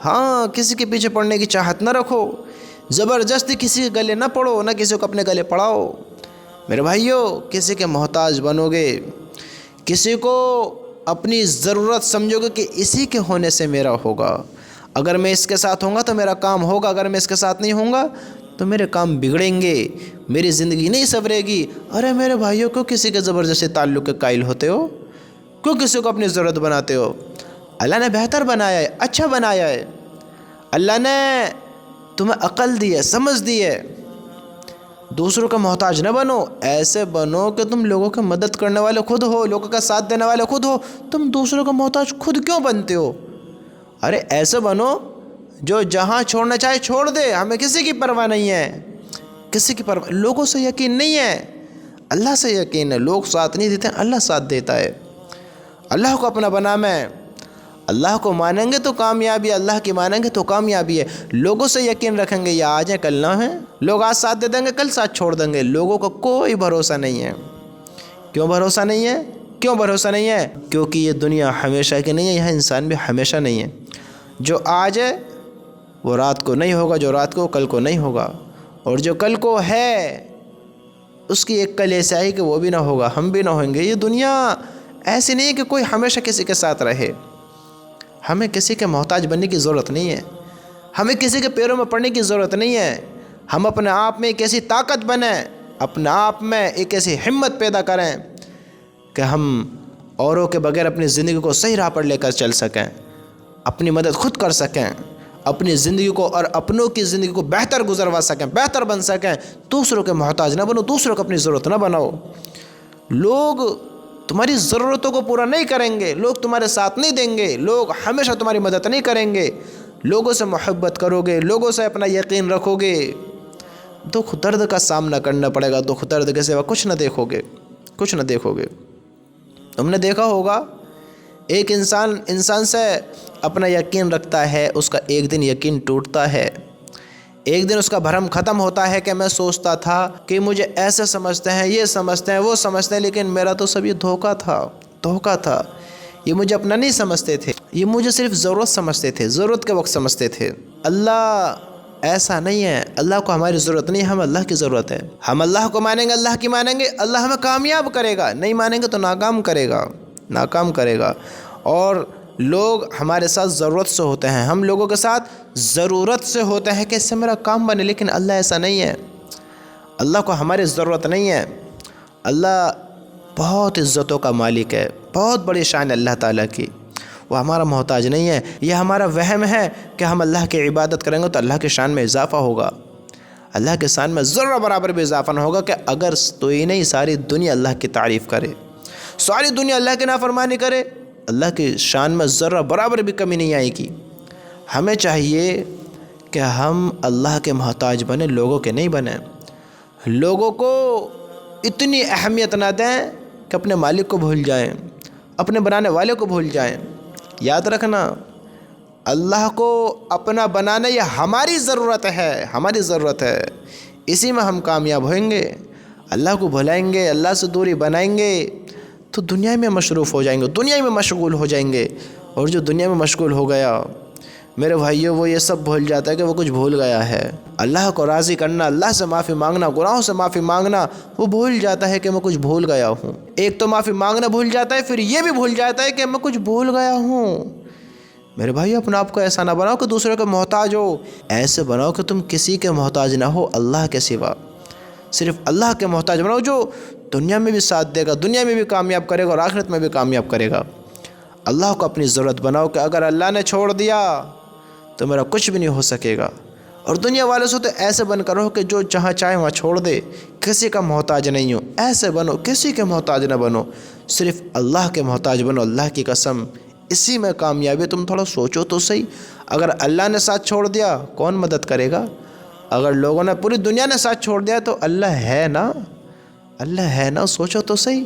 ہاں، کسی کے پیچھے پڑنے کی چاہت نہ رکھو، زبردستی کسی کے گلے نہ پڑو، نہ کسی کو اپنے گلے پڑاؤ۔ میرے بھائیوں، کسی کے محتاج بنو گے، کسی کو اپنی ضرورت سمجھو گے کہ اسی کے ہونے سے میرا ہوگا، اگر میں اس کے ساتھ ہوں گا تو میرا کام ہوگا، اگر میں اس کے ساتھ نہیں ہوں گا تو میرے کام بگڑیں گے، میری زندگی نہیں سنورے گی۔ ارے میرے بھائیوں، کیوں کسی کے زبردستی تعلق کے قائل ہوتے ہو؟ کیوں کسی کو اپنی ضرورت بناتے ہو؟ اللہ نے بہتر بنایا ہے، اچھا بنایا ہے، اللہ نے تمہیں عقل دی ہے، سمجھ دی ہے۔ دوسروں کا محتاج نہ بنو، ایسے بنو کہ تم لوگوں کی مدد کرنے والے خود ہو، لوگوں کا ساتھ دینے والے خود ہو۔ تم دوسروں کا محتاج خود کیوں بنتے ہو؟ ارے ایسے بنو جو جہاں چھوڑنا چاہے چھوڑ دے، ہمیں کسی کی پرواہ نہیں ہے، کسی کی پرواہ، لوگوں سے یقین نہیں ہے، اللہ سے یقین ہے۔ لوگ ساتھ نہیں دیتے، اللہ ساتھ دیتا ہے۔ اللہ کو اپنا بنا میں، اللہ کو مانیں گے تو کامیابی ہے، اللہ کی مانیں گے تو کامیابی ہے۔ لوگوں سے یقین رکھیں گے، یہ آج ہے کل نہ ہے، لوگ آج ساتھ دے دیں گے، کل ساتھ چھوڑ دیں گے۔ لوگوں کا کوئی بھروسہ نہیں ہے۔ کیوں بھروسہ نہیں ہے؟ کیوں بھروسہ نہیں ہے؟ کیونکہ یہ دنیا ہمیشہ کی نہیں ہے، یہاں انسان بھی ہمیشہ نہیں ہے۔ جو آج ہے وہ رات کو نہیں ہوگا، جو رات کو کل کو نہیں ہوگا، اور جو کل کو ہے اس کی ایک کل ایسا ہے کہ وہ بھی نہ ہوگا، ہم بھی نہ ہوں گے۔ یہ دنیا ایسی نہیں ہے کہ کوئی ہمیشہ کسی کے ساتھ رہے۔ ہمیں کسی کے محتاج بننے کی ضرورت نہیں ہے، ہمیں کسی کے پیروں میں پڑنے کی ضرورت نہیں ہے۔ ہم اپنے آپ میں ایک ایسی طاقت بنیں، اپنے آپ میں ایک ایسی ہمت پیدا کریں کہ ہم اوروں کے بغیر اپنی زندگی کو صحیح راہ پر لے کر چل سکیں، اپنی مدد خود کر سکیں، اپنی زندگی کو اور اپنوں کی زندگی کو بہتر گزروا سکیں، بہتر بن سکیں۔ دوسروں کے محتاج نہ بنو، دوسروں کو اپنی ضرورت نہ بناؤ۔ لوگ تمہاری ضرورتوں کو پورا نہیں کریں گے، لوگ تمہارے ساتھ نہیں دیں گے، لوگ ہمیشہ تمہاری مدد نہیں کریں گے۔ لوگوں سے محبت کرو گے، لوگوں سے اپنا یقین رکھو گے، دکھ درد کا سامنا کرنا پڑے گا، دکھ درد کے سوا کچھ نہ دیکھو گے، کچھ نہ دیکھو گے۔ تم نے دیکھا ہوگا ایک انسان سے اپنا یقین رکھتا ہے، اس کا ایک دن یقین ٹوٹتا ہے، ایک دن اس کا بھرم ختم ہوتا ہے کہ میں سوچتا تھا کہ مجھے ایسے سمجھتے ہیں، یہ سمجھتے ہیں، وہ سمجھتے ہیں، لیکن میرا تو سب یہ دھوکہ تھا، یہ مجھے اپنا نہیں سمجھتے تھے، یہ مجھے صرف ضرورت سمجھتے تھے، ضرورت کے وقت سمجھتے تھے۔ اللہ ایسا نہیں ہے، اللہ کو ہماری ضرورت نہیں، ہم اللہ کی ضرورت ہے۔ ہم اللہ کو مانیں گے، اللہ کی مانیں گے، اللہ ہمیں کامیاب کرے گا، نہیں مانیں گے تو ناکام کرے گا۔ اور لوگ ہمارے ساتھ ضرورت سے ہوتے ہیں، ہم لوگوں کے ساتھ ضرورت سے ہوتے ہیں کہ اس سے میرا کام بنے، لیکن اللہ ایسا نہیں ہے۔ اللہ کو ہماری ضرورت نہیں ہے۔ اللہ بہت عزتوں کا مالک ہے، بہت بڑی شان ہے اللہ تعالیٰ کی، وہ ہمارا محتاج نہیں ہے۔ یہ ہمارا وہم ہے کہ ہم اللہ کی عبادت کریں گے تو اللہ کی شان میں اضافہ ہوگا، اللہ کے شان میں ذرہ برابر بھی اضافہ نہ ہوگا۔ کہ اگر تو ہی نہیں، ساری دنیا اللہ کی تعریف کرے، ساری دنیا اللہ کی نافرمانی کرے، اللہ کی شان میں ذرہ برابر بھی کمی نہیں آئے گی۔ ہمیں چاہیے کہ ہم اللہ کے محتاج بنیں، لوگوں کے نہیں بنیں۔ لوگوں کو اتنی اہمیت نہ دیں کہ اپنے مالک کو بھول جائیں، اپنے بنانے والے کو بھول جائیں۔ یاد رکھنا، اللہ کو اپنا بنانا یہ ہماری ضرورت ہے، اسی میں ہم کامیاب ہوئیں گے۔ اللہ کو بھلائیں گے، اللہ سے دوری بنائیں گے تو دنیا میں مصروف ہو جائیں گے، دنیا میں مشغول ہو جائیں گے۔ اور جو دنیا میں مشغول ہو گیا میرے بھائیوں، وہ یہ سب بھول جاتا ہے کہ وہ کچھ بھول گیا ہے۔ اللہ کو راضی کرنا، اللہ سے معافی مانگنا، گناہوں سے معافی مانگنا، وہ بھول جاتا ہے کہ میں کچھ بھول گیا ہوں۔ ایک تو معافی مانگنا بھول جاتا ہے، پھر یہ بھی بھول جاتا ہے کہ میں کچھ بھول گیا ہوں۔ میرے بھائی، اپنے آپ کو ایسا نہ بناؤ کہ دوسرے کے محتاج ہو، ایسے بناؤ کہ تم کسی کے محتاج نہ ہو اللہ کے سوا، صرف اللہ کے محتاج بناؤ، جو دنیا میں بھی ساتھ دے گا، دنیا میں بھی کامیاب کرے گا اور آخرت میں بھی کامیاب کرے گا۔ اللہ کو اپنی ضرورت بناؤ کہ اگر اللہ نے چھوڑ دیا تو میرا کچھ بھی نہیں ہو سکے گا۔ اور دنیا والوں سے تو ایسے بن کر رہو کہ جو جہاں چاہے وہاں چھوڑ دے، کسی کا محتاج نہیں ہو، ایسے بنو، کسی کے محتاج نہ بنو، صرف اللہ کے محتاج بنو۔ اللہ کی قسم، اسی میں کامیابی۔ تم تھوڑا سوچو تو صحیح، اگر اللہ نے ساتھ چھوڑ دیا کون مدد کرے گا؟ اگر لوگوں نے، پوری دنیا نے ساتھ چھوڑ دیا تو اللہ ہے نا، سوچو تو صحیح۔